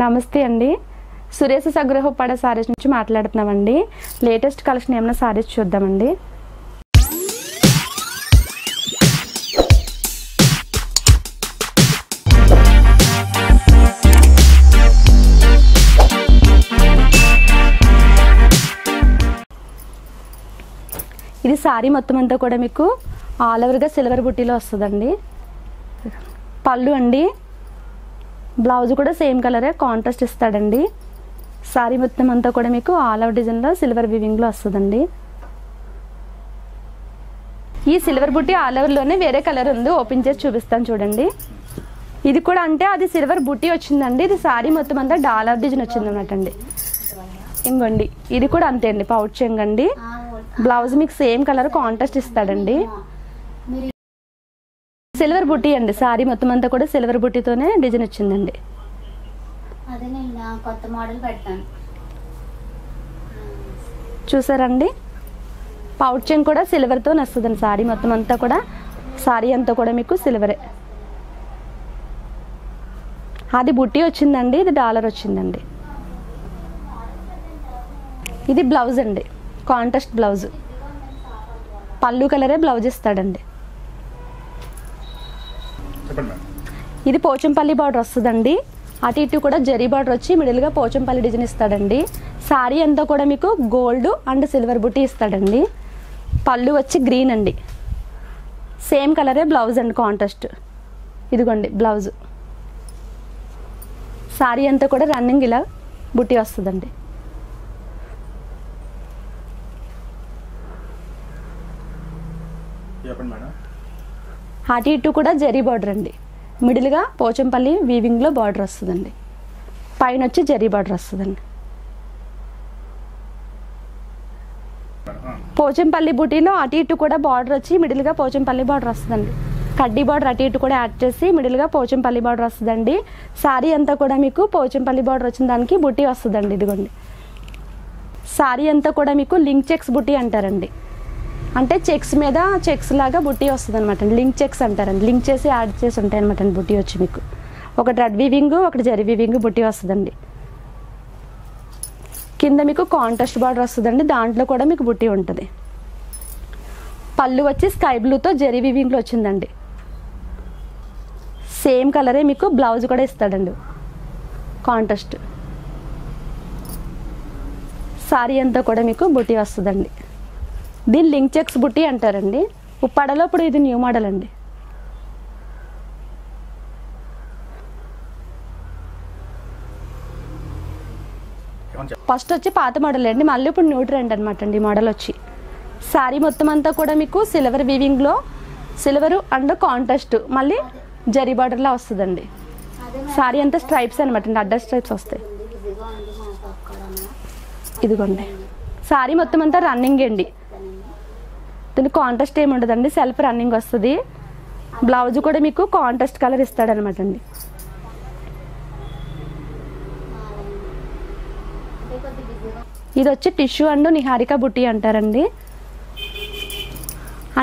నమస్తే అండి. సురేష్ సగృహపడ సారీస్ నుంచి మాట్లాడుతున్నామండి. లేటెస్ట్ కలెక్షన్ ఏమైనా సారీస్ చూద్దామండి. ఇది సారీ మొత్తం అంతా కూడా మీకు ఆల్ ఓవర్గా సిల్వర్ బుట్టీలో వస్తుందండి. పళ్ళు అండి, బ్లౌజ్ కూడా సేమ్ కలరే కాంట్రాస్ట్ ఇస్తాడండి. సారీ మొత్తం అంతా కూడా మీకు ఆల్ ఓవర్ డిజైన్లో సిల్వర్ వీవింగ్లో వస్తుందండి. ఈ సిల్వర్ బుట్టి ఆల్ ఓవర్లోనే వేరే కలర్ ఉంది, ఓపెన్ చేసి చూపిస్తాను చూడండి. ఇది కూడా అంటే అది సిల్వర్ బుట్టి వచ్చిందండి. ఇది సారీ మొత్తం అంతా డాలర్ డిజైన్ వచ్చింది అన్నమాట అండి. ఇంకోండి ఇది కూడా అంతే అండి, పౌచ్ చెంగండి. బ్లౌజ్ మీకు సేమ్ కలర్ కాంట్రాస్ట్ ఇస్తాడండి. సిల్వర్ బుట్టి అండి, సారీ మొత్తం అంతా కూడా సిల్వర్ బుట్టితోనే డిజైన్ వచ్చిందండి. చూసారండి, పౌచ్ చెంగ్ కూడా సిల్వర్తో వస్తుందండి. సారీ మొత్తం అంతా కూడా, సారీ అంతా కూడా మీకు సిల్వరే. అది బుట్టి వచ్చిందండి, ఇది డాలర్ వచ్చిందండి. ఇది బ్లౌజ్ అండి, కాంట్రాస్ట్ బ్లౌజ్. పళ్ళు కలరే బ్లౌజ్ ఇస్తాడండి. ఇది పోచంపల్లి బార్డర్ వస్తుందండి. అటు ఇటు కూడా జరీ బార్డర్ వచ్చి మిడిల్గా పోచంపల్లి డిజైన్ ఇస్తాడండి. సారీ అంతా కూడా మీకు గోల్డ్ అండ్ సిల్వర్ బుట్టి ఇస్తాడండి. పళ్ళు వచ్చి గ్రీన్ అండి, సేమ్ కలరే బ్లౌజ్ అండి కాంట్రాస్ట్. ఇదిగోండి బ్లౌజ్. సారీ అంతా కూడా రన్నింగ్ ఇలా బుట్టి వస్తుందండి. అటు ఇటు కూడా జరీ బార్డర్ అండి. మిడిల్గా పోచంపల్లి వీవింగ్లో బార్డర్ వస్తుందండి. పైన వచ్చి జరీ బార్డర్ వస్తుందండి. పోచంపల్లి బుటీలో అటు ఇటు కూడా బార్డర్ వచ్చి మిడిల్గా పోచంపల్లి బార్డర్ వస్తుందండి. కడ్డీ బార్డర్ అటు ఇటు కూడా యాడ్ చేసి మిడిల్గా పోచంపల్లి బార్డర్ వస్తుందండి. సారీ అంతా కూడా మీకు పోచంపల్లి బార్డర్ వచ్చిన దానికి బుట్టి వస్తుందండి. ఇదిగోండి, సారీ అంతా కూడా మీకు లింక్ చెక్స్ బుట్టి అంటారండి. అంటే చెక్స్ మీద చెక్స్ లాగా బుట్టి వస్తుంది అనమాట అండి. లింక్ చెక్స్ అంటారండి. లింక్ చేసి యాడ్ చేసి ఉంటాయి అనమాట అండి. బుట్టి వచ్చి మీకు ఒకటి రెడ్ వీవింగ్, ఒకటి జరీ వీవింగ్ బుట్టి వస్తుందండి. కింద మీకు కాంట్రాస్ట్ బార్డర్ వస్తుందండి, దాంట్లో కూడా మీకు బుట్టి ఉంటుంది. పళ్ళు వచ్చి స్కై బ్లూతో జరీ వీవింగ్లో వచ్చిందండి. సేమ్ కలరే మీకు బ్లౌజ్ కూడా ఇస్తాడండి కాంట్రాస్ట్. సారీ అంతా కూడా మీకు బుట్టి వస్తుందండి. దీన్ని లింక్ చెక్స్ బుట్టి అంటారండి. ఉప్పాడలో ఇప్పుడు ఇది న్యూ మోడల్ అండి. ఫస్ట్ వచ్చి పాత మోడల్ అండి, మళ్ళీ ఇప్పుడు న్యూ ట్రెండ్ అనమాట అండి ఈ మోడల్ వచ్చి. సారీ మొత్తం అంతా కూడా మీకు సిల్వర్ వీవింగ్లో సిల్వర్ అండ్ కాంట్రాస్ట్ మళ్ళీ జరీ బార్డర్లా వస్తుందండి. సారీ అంతా స్ట్రైప్స్ అనమాట అండి, అడ్డ స్ట్రైప్స్ వస్తాయి. ఇదిగోండి, సారీ మొత్తం అంతా రన్నింగ్ అండి. దీనికి కాంట్రాస్ట్ ఏమి ఉండదండి, సెల్ఫ్ రన్నింగ్ వస్తుంది. బ్లౌజ్ కూడా మీకు కాంట్రాస్ట్ కలర్ ఇస్తాడనమాట అండి. ఇది వచ్చి టిష్యూ అండ్ నిహారిక బుట్టి అంటారండి.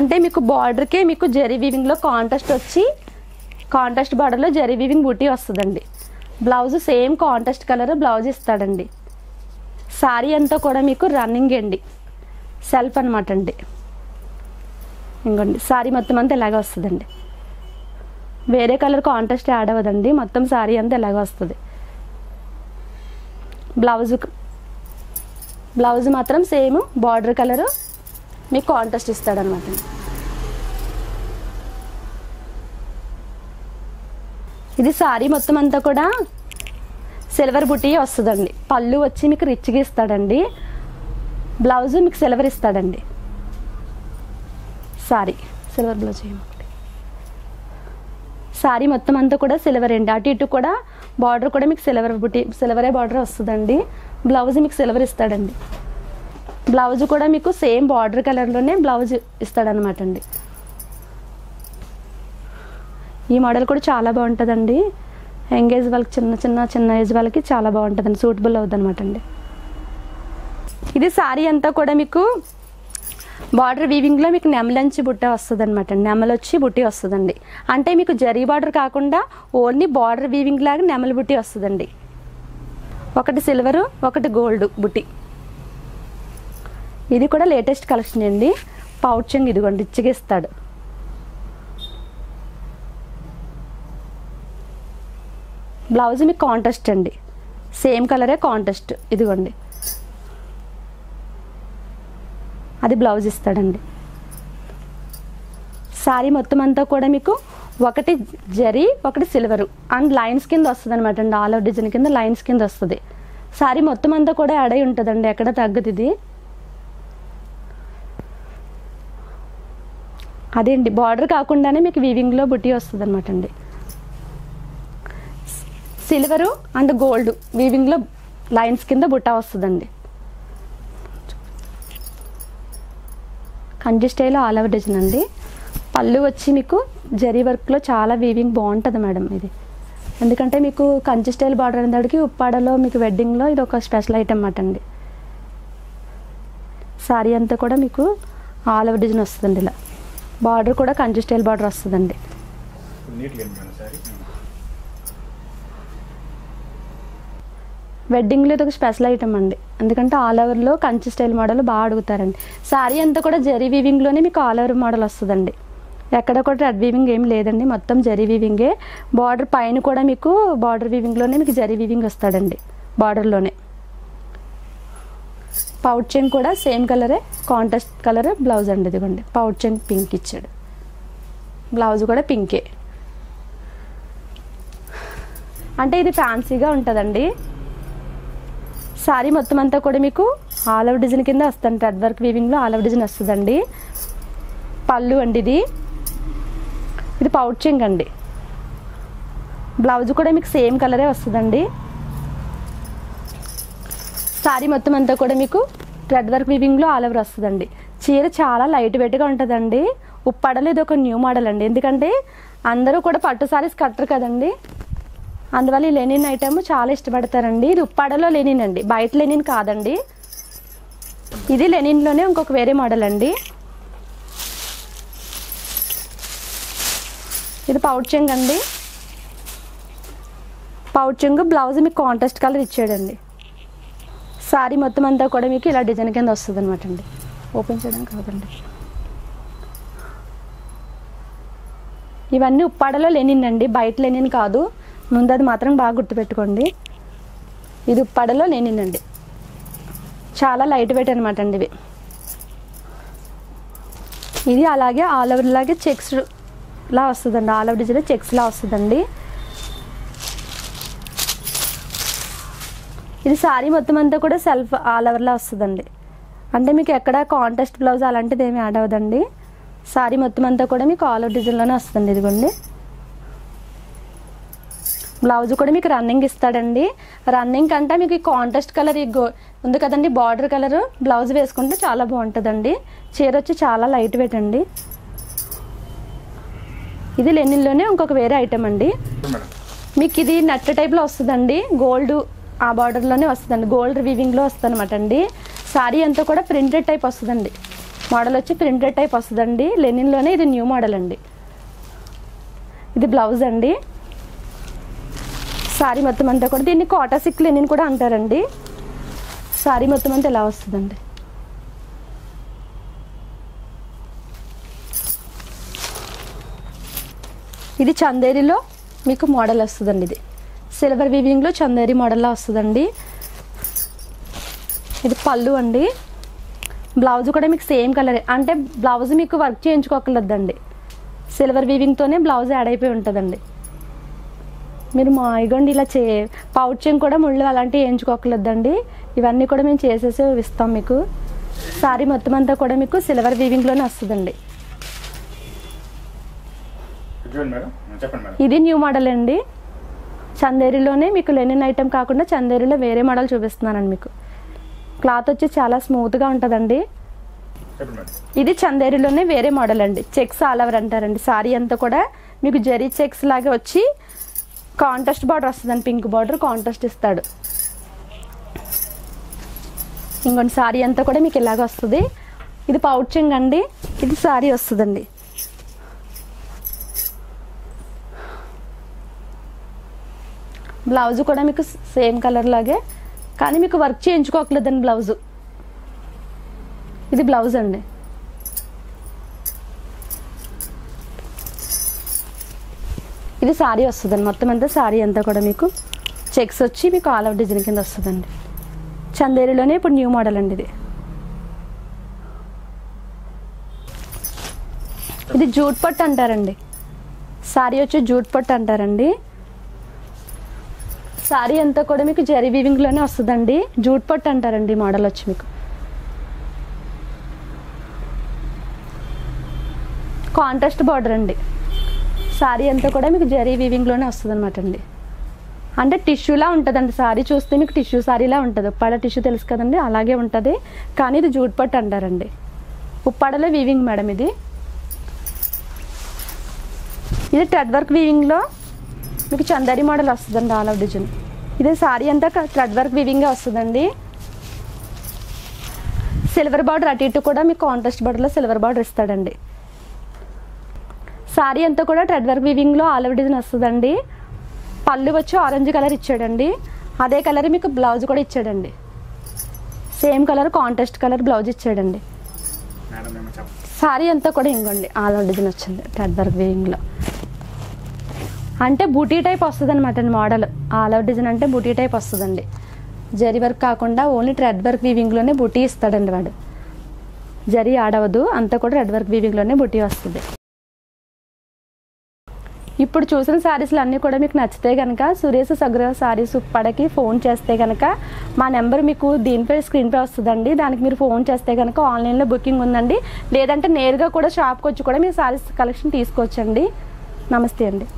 అంటే మీకు బార్డర్కే మీకు జరీ వీవింగ్లో కాంట్రాస్ట్ వచ్చి కాంట్రాస్ట్ బార్డర్లో జరీ వీవింగ్ బుట్టి వస్తుందండి. Blouse same contrast colour blouse ఇస్తాడండి. సారీ అంతా కూడా మీకు రన్నింగ్ అండి, సెల్ఫ్ అనమాట అండి. ఇంకోండి, సారీ మొత్తం అంతా ఇలాగే వస్తుందండి. వేరే కలర్ కాంట్రాస్ట్ యాడ్ అవ్వదండి, మొత్తం సారీ అంతా ఇలాగే వస్తుంది. బ్లౌజ్ మాత్రం సేమ్ బార్డర్ కలరు మీకు కాంట్రాస్ట్ ఇస్తాడనమాట. ఇది సారీ మొత్తం అంతా కూడా సిల్వర్ బుట్టి వస్తుందండి. పళ్ళు వచ్చి మీకు రిచ్గా ఇస్తాడండి. బ్లౌజ్ మీకు సిల్వర్ ఇస్తాడండి. సారీ సిల్వర్ బ్లౌజ్ ఏమొకటి. సారీ మొత్తం అంతా కూడా సిల్వర్ అండి. అటు ఇటు కూడా బార్డర్ కూడా మీకు సిల్వర్ బుట్టి, సిల్వరే బార్డర్ వస్తుందండి. బ్లౌజ్ మీకు సిల్వర్ ఇస్తాడండి. బ్లౌజ్ కూడా మీకు సేమ్ బార్డర్ కలర్లోనే బ్లౌజ్ ఇస్తాడనమాట అండి. ఈ మోడల్ కూడా చాలా బాగుంటుందండి. యంగేజ్ వాళ్ళకి, చిన్న ఏజ్ వాళ్ళకి చాలా బాగుంటుందండి, సూటబుల్ అవుతుంది అనమాట అండి. ఇది సారీ అంతా కూడా మీకు బార్డర్ వీవింగ్లో మీకు నెమలంచి బుట్ట వస్తుంది అనమాట. నెమలు వచ్చి బుట్టి వస్తుందండి. అంటే మీకు జరీ బార్డర్ కాకుండా ఓన్లీ బార్డర్ వీవింగ్ లాగా నెమలి బుట్టి వస్తుందండి. ఒకటి సిల్వరు ఒకటి గోల్డ్ బుట్టి. ఇది కూడా లేటెస్ట్ కలెక్షన్ అండి. పౌచింగ్ ఇదిగోండి రిచ్గా ఇస్తాడు. బ్లౌజ్ మీకు కాంట్రాస్ట్ అండి, సేమ్ కలరే కాంట్రాస్ట్. ఇదిగోండి అది బ్లౌజ్ ఇస్తాడండి. శారీ మొత్తం అంతా కూడా మీకు ఒకటి జరీ ఒకటి సిల్వరు అండ్ లైన్స్ కింద వస్తుంది అనమాట అండి. ఆల్ ఓవర్ డిజైన్ కింద లైన్స్ కింద వస్తుంది. శారీ మొత్తం అంతా కూడా యాడ్ అయి ఉంటుందండి, ఎక్కడ తగ్గదు ఇది. అదే అండి బార్డర్ కాకుండానే మీకు వీవింగ్లో బుట్టి వస్తుంది అనమాట అండి. సిల్వరు అండ్ గోల్డ్ వీవింగ్లో లైన్స్ కింద బుట్ట వస్తుందండి. Kanchi style all over design అండి. పళ్ళు వచ్చి మీకు జరీ వర్క్లో చాలా వీవింగ్ బాగుంటుంది మేడం ఇది. ఎందుకంటే మీకు కంచి స్టైల్ బార్డర్ అనేదానికి ఉప్పాడలో మీకు వెడ్డింగ్లో ఇది ఒక స్పెషల్ ఐటమ్ అన్నమాట అండి. శారీ అంతా కూడా మీకు ఆల్ ఓవర్ డిజైన్ వస్తుందండి. ఇలా బార్డర్ కూడా కంచి స్టైల్ బార్డర్ వస్తుందండి. వెడ్డింగ్లో ఇది ఒక స్పెషల్ ఐటమ్ అండి, ఎందుకంటే ఆల్ ఓవర్లో కంచి స్టైల్ మోడల్ బాగా అడుగుతారండి. శారీ అంతా కూడా జరీ వీవింగ్లోనే మీకు ఆల్ ఓవర్ మోడల్ వస్తుందండి. ఎక్కడ కూడా రెడ్ వీవింగ్ ఏం లేదండి, మొత్తం జరీ వీవింగే. బార్డర్ పైన కూడా మీకు బార్డర్ వీవింగ్లోనే మీకు జరీ వీవింగ్ వస్తాడండి బార్డర్లోనే. పౌచింగ్ కూడా సేమ్ కలరే కాంట్రాస్ట్ కలర్ బ్లౌజ్ అండి. ఇదిగోండి పౌచింగ్ పింక్ ఇచ్చాడు, బ్లౌజ్ కూడా పింకే. అంటే ఇది ఫ్యాన్సీగా ఉంటుందండి. శారీ మొత్తం అంతా కూడా మీకు ఆల్ ఓవర్ డిజైన్ కింద వస్తుంది, రెడ్ వర్క్ వీవింగ్లో ఆల్ ఓవర్ డిజైన్ వస్తుందండి. పళ్ళు అండి ఇది పౌచింగ్ అండి. బ్లౌజ్ కూడా మీకు సేమ్ కలరే వస్తుందండి. శారీ మొత్తం అంతా కూడా మీకు రెడ్ వర్క్ వీవింగ్లో ఆల్ ఓవర్ వస్తుందండి. చీర చాలా లైట్ వెయిట్గా ఉంటుందండి. ఉప్పాడలో ఇది ఒక న్యూ మోడల్ అండి, ఎందుకంటే అందరూ కూడా పట్టు శారీస్ కట్టరు కదండి, అందువల్ల ఈ లెనిన్ ఐటమ్ చాలా ఇష్టపడతారండి. ఇది ఉప్పాడలో లెనిన్ అండి, బయట లెనిన్ కాదండి. ఇది లెనిన్లోనే ఇంకొక వేరే మోడల్ అండి. ఇది పౌచింగ్ అండి. పౌచింగ్ బ్లౌజ్ మీకు కాంట్రాస్ట్ కలర్ ఇచ్చాడండి. శారీ మొత్తం అంతా కూడా మీకు ఇలా డిజైన్ కింద వస్తుంది అనమాట అండి. ఓపెన్ చేయడం కాదండి. ఇవన్నీ ఉప్పాడలో లెనిన్ అండి, బయట లెనిన్ కాదు, ముందు అది మాత్రం బాగా గుర్తుపెట్టుకోండి. ఇది ఉప్పాడలో లెనిన్ అండి, చాలా లైట్ వెయిట్ అనమాట అండి ఇవి. ఇది అలాగే ఆల్ ఓవర్ లాగే చెక్స్ లా వస్తుందండి, ఆల్ ఓవర్ డిజైన్ చెక్స్ లా వస్తుందండి. ఇది శారీ మొత్తం అంతా కూడా సెల్ఫ్ ఆల్ ఓవర్లా వస్తుందండి, అంటే మీకు ఎక్కడ కాంట్రాస్ట్ బ్లౌజ్ అలాంటిది ఏమి యాడ్ అవ్వదండి. శారీ మొత్తం అంతా కూడా మీకు ఆల్ ఓవర్ డిజైన్లోనే వస్తుంది. ఇదిగోండి బ్లౌజ్ కూడా మీకు రన్నింగ్ ఇస్తాడండి. రన్నింగ్ కంటే మీకు ఈ కాంట్రాస్ట్ కలర్ ఉంది కదండి బార్డర్ కలర్ బ్లౌజ్ వేసుకుంటే చాలా బాగుంటుందండి. చీర వచ్చి చాలా లైట్ వెయిట్ అండి. ఇది లెనిన్లోనే ఇంకొక వేరే ఐటమ్ అండి. మీకు ఇది నెట్ టైప్లో వస్తుందండి, గోల్డ్ ఆ బార్డర్లోనే వస్తుందండి, గోల్డ్ వీవింగ్లో వస్తుంది అనమాట అండి. శారీ అంతా కూడా ప్రింటెడ్ టైప్ వస్తుందండి, మోడల్ వచ్చి ప్రింటెడ్ టైప్ వస్తుందండి. లెనిన్లోనే ఇది న్యూ మోడల్ అండి. ఇది బ్లౌజ్ అండి. శారీ మొత్తం అంతా కూడా దీన్ని కోటా సిల్క్ లెనిన్ కూడా అంటారండి. శారీ మొత్తం అంతా ఎలా వస్తుందండి. ఇది చందేరిలో మీకు మోడల్ వస్తుందండి. ఇది సిల్వర్ వీవింగ్లో చందేరి మోడల్లో వస్తుందండి. ఇది పళ్ళు అండి. బ్లౌజ్ కూడా మీకు సేమ్ కలరే, అంటే బ్లౌజ్ మీకు వర్క్ చేయించుకోకలేదండి, సిల్వర్ వీవింగ్తోనే బ్లౌజ్ యాడ్ అయిపోయి ఉంటుందండి. మీరు మా ఇగోండి ఇలా పౌచింగ్ కూడా ముళ్ళు అలాంటివి వేయించుకోకలేదండి, ఇవన్నీ కూడా మేము చేసేసి ఇస్తాం మీకు. శారీ మొత్తం అంతా కూడా మీకు సిల్వర్ వీవింగ్లోనే వస్తుందండి. ఇది న్యూ మోడల్ అండి. చందేరిలోనే మీకు లెనిన్ ఐటమ్ కాకుండా చందేరిలో వేరే మోడల్ చూపిస్తున్నానండి. మీకు క్లాత్ వచ్చి చాలా స్మూత్గా ఉంటుందండి. ఇది చందేరిలోనే వేరే మోడల్ అండి, చెక్స్ ఆల్ ఓవర్ అంటారండి. శారీ అంతా కూడా మీకు జరీ చెక్స్ లాగా వచ్చి కాంట్రాస్ట్ బార్డర్ వస్తుందండి, పింక్ బార్డర్ కాంట్రాస్ట్ ఇస్తాడు. ఇంకొన్ని శారీ అంతా కూడా మీకు ఇలాగ వస్తుంది. ఇది పౌచింగ్ అండి. ఇది శారీ వస్తుందండి. బ్లౌజ్ కూడా మీకు సేమ్ కలర్ లాగే కానీ మీకు వర్క్ చేయించుకోకలేదండి బ్లౌజు. ఇది బ్లౌజ్ అండి. ఇది శారీ వస్తుందండి. మొత్తం అంతా శారీ అంతా కూడా మీకు చెక్స్ వచ్చి మీకు ఆల్ ఓవర్ డిజైన్ కింద వస్తుందండి. చందేరిలోనే ఇప్పుడు న్యూ మోడల్ అండి ఇది. ఇది జూట్ పట్టు అంటారండి. శారీ వచ్చి జూట్ పట్టు అంటారండి. శారీ అంతా కూడా మీకు జరీ వీవింగ్లోనే వస్తుందండి. జూట్ పట్టు అంటారండి మోడల్ వచ్చి మీకు. కాంట్రాస్ట్ బార్డర్ అండి. శారీ అంతా కూడా మీకు జరీ వీవింగ్లోనే వస్తుంది అనమాట అండి. అంటే టిష్యూలా ఉంటుందండి. శారీ చూస్తే మీకు టిష్యూ శారీలా ఉంటుంది. ఉప్పాడ టిష్యూ తెలుసు కదండి, అలాగే ఉంటుంది. కానీ ఇది జూట్ పట్టు అంటారండి. ఉప్పాడలో వీవింగ్ మేడం ఇది. ఇది థ్రెడ్ వర్క్ వీవింగ్లో మీకు చందేరి మోడల్ వస్తుందండి. All over design. ఇది శారీ అంతా థ్రెడ్ వర్క్ వీవింగ్గా వస్తుందండి. సిల్వర్ బార్డర్ అటు ఇటు కూడా మీకు కాంట్రాస్ట్ బార్డర్లో సిల్వర్ బార్డర్ ఇస్తాడండి. శారీ అంతా కూడా థ్రెడ్ వర్క్ వీవింగ్లో ఆల్ ఓవర్ డిజైన్ వస్తుందండి. పళ్ళు వచ్చి ఆరెంజ్ కలర్ ఇచ్చాడండి. అదే కలర్ మీకు బ్లౌజ్ కూడా ఇచ్చాడండి. Same colour contrast colour blouse ఇచ్చాడండి. శారీ అంతా కూడా ఇంకోండి ఆల్ ఓవర్ డిజైన్ వచ్చింది థ్రెడ్ వర్క్ వీవింగ్లో. అంటే బూటీ టైప్ వస్తుంది అనమాట అండి మోడల్. ఆల్ ఓవర్ డిజైన్ అంటే బూటీ టైప్ వస్తుందండి. జరీ వర్క్ కాకుండా ఓన్లీ థ్రెడ్ వర్క్ వీవింగ్లోనే బూటీ ఇస్తాడండి వాడు. జరీ ఆడవదు, అంతా కూడా థ్రెడ్ వర్క్ వీవింగ్లోనే బూటీ వస్తుంది. ఇప్పుడు చూసిన శారీస్లు అన్నీ కూడా మీకు నచ్చితే కనుక సురేష్ సగ్రహ శారీస్ ఉప్పాడకి ఫోన్ చేస్తే కనుక మా నెంబర్ మీకు దీనిపై స్క్రీన్పై వస్తుందండి. దానికి మీరు ఫోన్ చేస్తే కనుక ఆన్లైన్లో బుకింగ్ ఉందండి. లేదంటే నేరుగా కూడా షాప్కి వచ్చి కూడా మీరు శారీస్ కలెక్షన్ తీసుకోవచ్చండి. నమస్తే అండి.